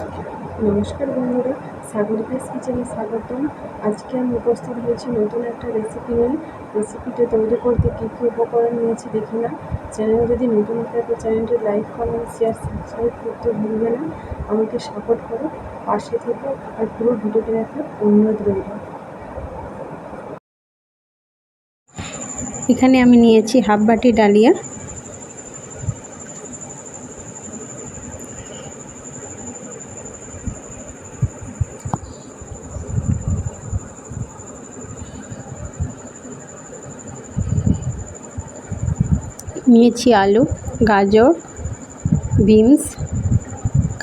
নমস্কার বন্ধুরা, সাগরিকাস কিচেনে স্বাগতম। আজকে আমি উপস্থিত হয়েছি নতুন একটা রেসিপি নিয়ে। রেসিপিটা তৈরি করতে কী কী উপকরণ নিয়েছি দেখে না। চ্যানেল যদি নতুন থাকে চ্যানেলটি লাইক, কমেন্ট, শেয়ার, সাবস্ক্রাইব করতে ভুলবে না। আমাকে সাপোর্ট করো, পাশে থেকে আর পুরো ভিডিওটা দেখার অনুরোধ রইল। এখানে আমি নিয়েছি হাফ বাটি ডালিয়া, নিয়েছি আলু, গাজর, বিনস,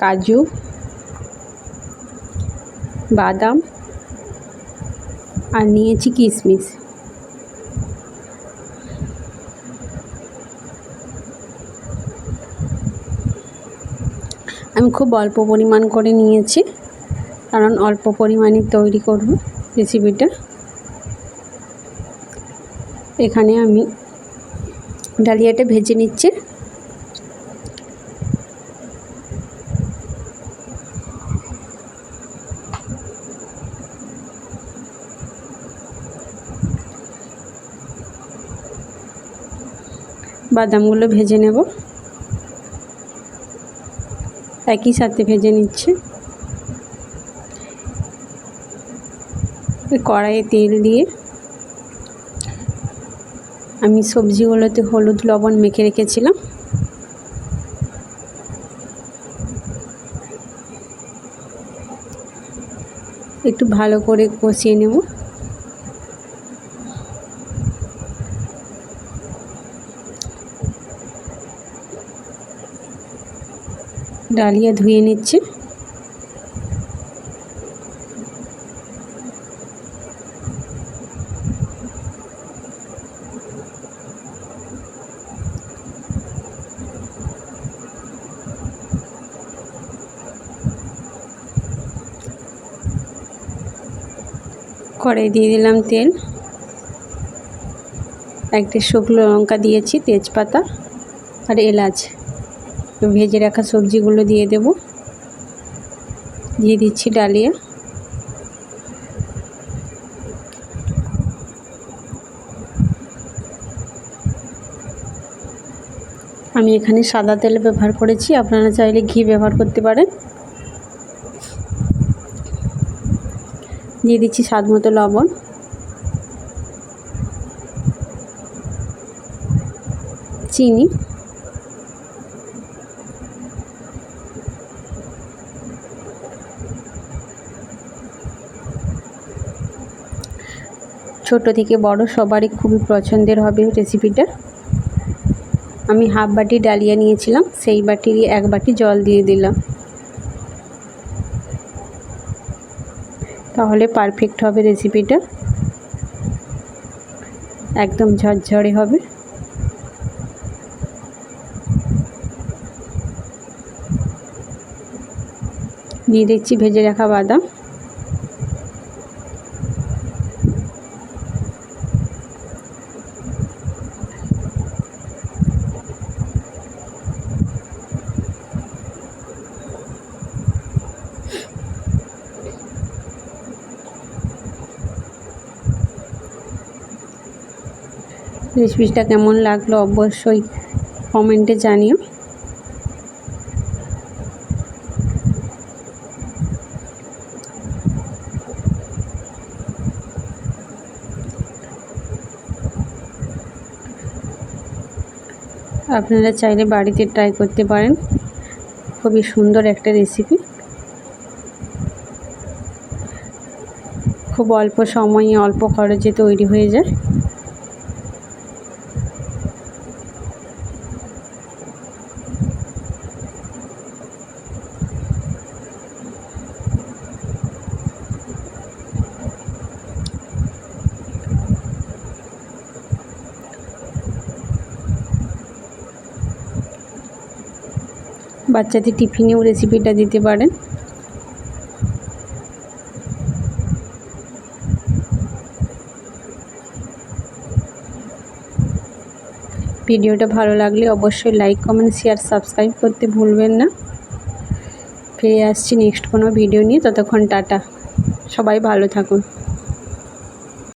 কাজু, বাদাম আর নিয়েছি কিশমিশ। আমি খুব অল্প পরিমাণ করে নিয়েছি, কারণ অল্প পরিমাণে তৈরি করব রেসিপিটা। এখানে আমি ডালিয়াটা ভেজে নিচ্ছি। বাদামগুলো ভেজে নেব, একই সাথে ভেজে নিচ্ছে। কড়াইয়ে তেল দিয়ে আমি সবজিগুলোতে হলুদ লবণ মেখে রেখেছিলাম, একটু ভালো করে কষিয়ে নেব। ডালিয়া ধুয়ে নিচ্ছে। কড়াই দিয়ে দিলাম তেল, একটা শুকনো লঙ্কা দিয়েছি, তেজপাতা আর এলাচ। ভেজে রাখা সবজিগুলো দিয়ে দেব। দিয়ে দিচ্ছি ডালিয়া। আমি এখানে সাদা তেল ব্যবহার করেছি, আপনারা চাইলে ঘি ব্যবহার করতে পারেন। দিয়ে দিচ্ছি স্বাদ মতো লবণ, চিনি, ছোট থেকে বড় সবারই খুবই পছন্দের হবে রেসিপিটা। আমি হাফ বাটি ডালিয়া নিয়েছিলাম, সেই বাটির এক বাটি জল দিয়ে দিলাম, তাহলে পারফেক্ট হবে রেসিপিটা, একদম ঝরঝরে হবে। দিয়ে দিচ্ছি ভেজে রাখা বাদাম। রেসিপিটা কেমন লাগলো অবশ্যই কমেন্টে জানিও। আপনারা চাইলে বাড়িতে ট্রাই করতে পারেন, খুবই সুন্দর একটা রেসিপি, খুব অল্প সময়ে অল্প খরচে তৈরি হয়ে যায়। বাচ্চাদের টিফিনেও রেসিপিটা দিতে পারেন। ভিডিওটা ভালো লাগলে অবশ্যই লাইক, কমেন্ট, শেয়ার, সাবস্ক্রাইব করতে ভুলবেন না। ফিরে আসছি নেক্সট কোনো ভিডিও নিয়ে। ততক্ষণ টাটা, সবাই ভালো থাকুন।